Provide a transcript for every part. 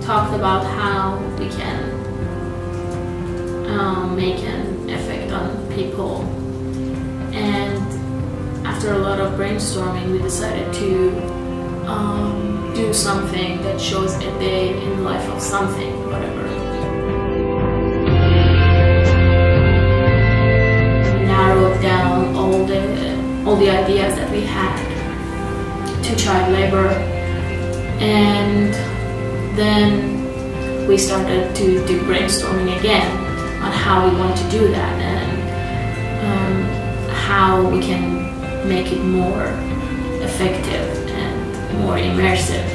talked about how we can make an effect on people. And after a lot of brainstorming, we decided to do something that shows a day in the life of something, whatever. We narrowed down all the ideas that we had to child labor, and then we started to do brainstorming again on how we want to do that and how we can make it more effective and more immersive.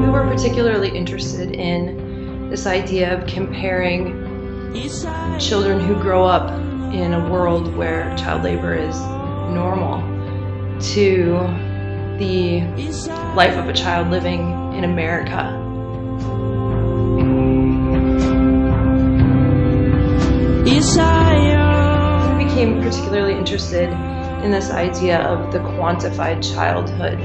We were particularly interested in this idea of comparing children who grow up in a world where child labor is normal to the life of a child living in America. We became particularly interested in this idea of the quantified childhood.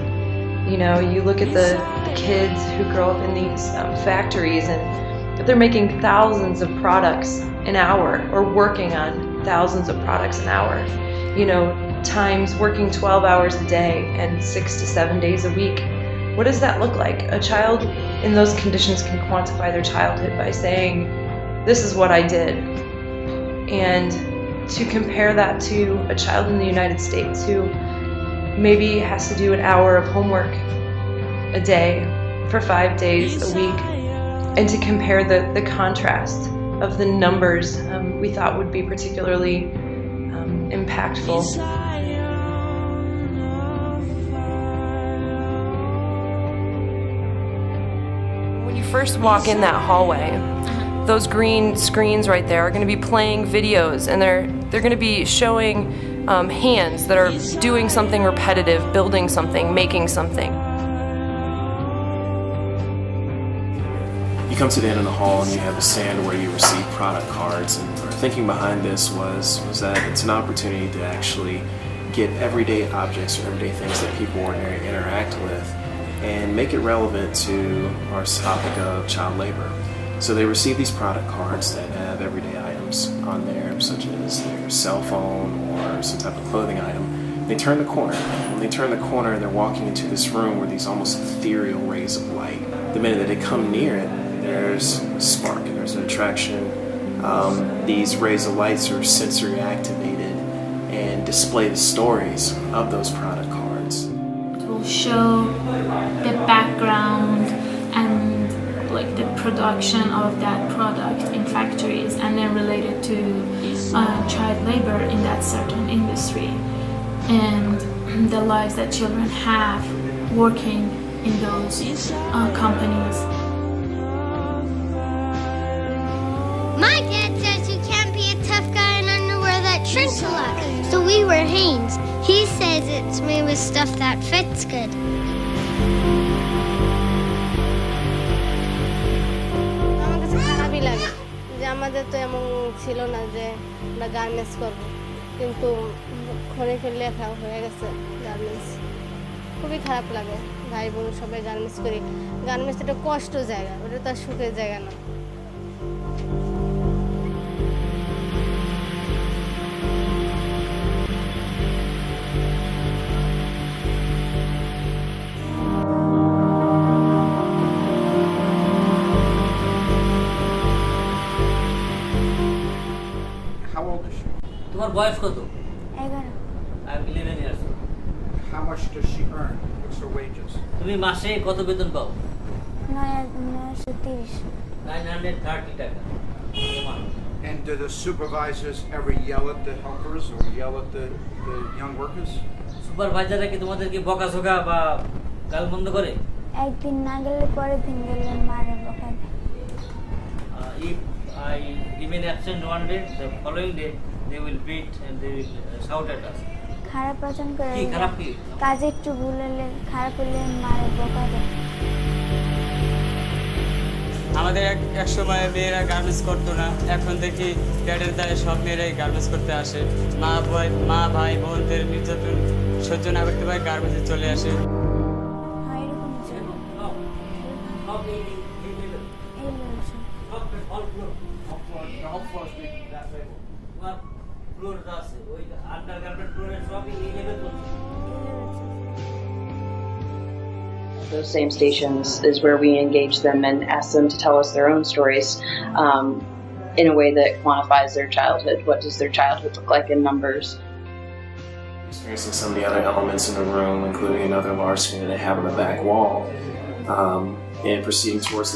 You know, you look at the kids who grow up in these factories, and they're making thousands of products an hour, or working on thousands of products an hour. You know, times working 12 hours a day and 6 to 7 days a week. What does that look like? A child in those conditions can quantify their childhood by saying, this is what I did. And to compare that to a child in the United States who maybe has to do an hour of homework a day for 5 days a week, and to compare the contrast of the numbers we thought would be particularly impactful. When you first walk in that hallway, those green screens right there are going to be playing videos, and they're going to be showing hands that are doing something repetitive, building something, making something. You come to the end of the hall and you have a stand where you receive product cards, and our thinking behind this was that it's an opportunity to actually get everyday objects or everyday things that people ordinarily interact with and make it relevant to our topic of child labor. So they receive these product cards that have everyday items on there, such as their cell phone or some type of clothing item. They turn the corner. When they turn the corner, they're walking into this room where these almost ethereal rays of light. The minute that they come near it, there's a spark and there's an attraction. These rays of lights are sensory activated and display the stories of those product cards. It will show the background and like the production of that product in factories, and then related to child labor in that certain industry, and the lives that children have working in those companies. My dad says you can't be a tough guy in underwear that shrinks a lot, so we wear Hanes. He says it's made with stuff that fits good. লাগে যে আমাদের তো এমন ছিল না যে আমরা garments করব, কিন্তু খনিকে লেখা হয়ে গেছে গার্মেন্টস। খুবই খারাপ লাগে, ভাই বোন সবাই গার্মেন্টস করি। গার্মেন্টস একটা কষ্ট জায়গা, ওটা তো আর সুখের জায়গা না। তোমার বয়স কত? 11. I'm 11 years old. How much does she earn? What's her wages? তুমি মাসে কত বেতন পাও? 930. 930 টাকা। And do the supervisors ever yell at the helpers or yell at the young workers? সুপারভাইজাররা কি তোমাদেরকে বকাঝকা বা গালমন্দ করে? একদিন না গেলে পরের দিন গেলে মারে বকা দেয়। If I remain absent one day, the following day they will beat and they will shout at us. খারাপ আচরণ করে। কি খারাপ কি? কাজে একটু ভুল হলে খারাপ হলে মারে বকা দেয়। আমাদের এক সময় মেয়েরা গার্মেন্টস করতো না, এখন দেখি প্যাডের দায়ে সব মেয়েরাই গার্মেন্টস করতে আসে। মা ভাই বোনদের নির্যাতন সহ্য না করতে পারে গার্মেন্টসে চলে আসে। Those same stations is where we engage them and ask them to tell us their own stories in a way that quantifies their childhood. What does their childhood look like in numbers? Experiencing some of the other elements in the room, including another large screen that they have on the back wall, and proceeding towards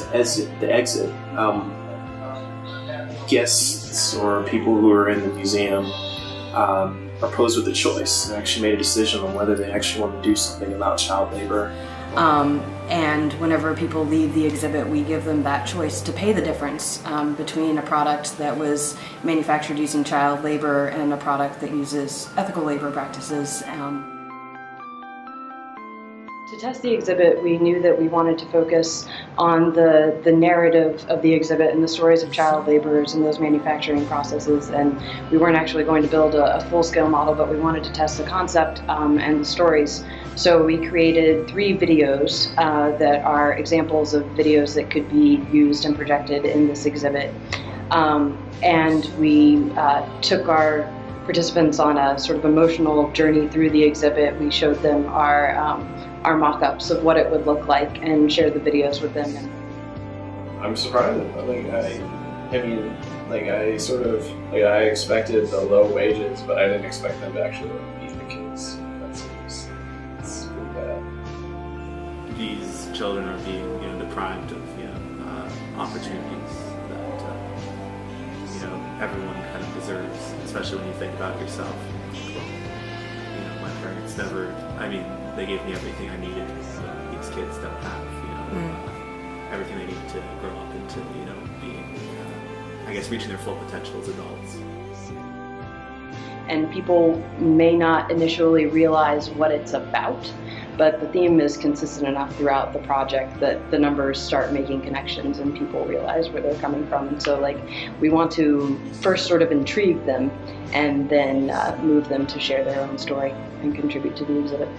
the exit. Guests or people who are in the museum are posed with a choice. They actually made a decision on whether they actually want to do something about child labor. And whenever people leave the exhibit, we give them that choice to pay the difference between a product that was manufactured using child labor and a product that uses ethical labor practices. To test the exhibit, we knew that we wanted to focus on the narrative of the exhibit and the stories of child laborers and those manufacturing processes, and we weren't actually going to build a full-scale model, but we wanted to test the concept and the stories. So we created 3 videos that are examples of videos that could be used and projected in this exhibit. And we took our participants on a sort of emotional journey through the exhibit. We showed them our mock-ups of what it would look like and shared the videos with them. I'm surprised. I expected the low wages, but I didn't expect them to actually beat the kids. It's pretty bad. These children are being, deprived of, opportunities that, everyone kind of deserves, especially when you think about yourself. My parents never, they gave me everything I needed. These kids don't have, everything they need to grow up into, being, reaching their full potential as adults. And people may not initially realize what it's about, but the theme is consistent enough throughout the project that the numbers start making connections and people realize where they're coming from. And so we want to first sort of intrigue them and then move them to share their own story and contribute to the exhibit.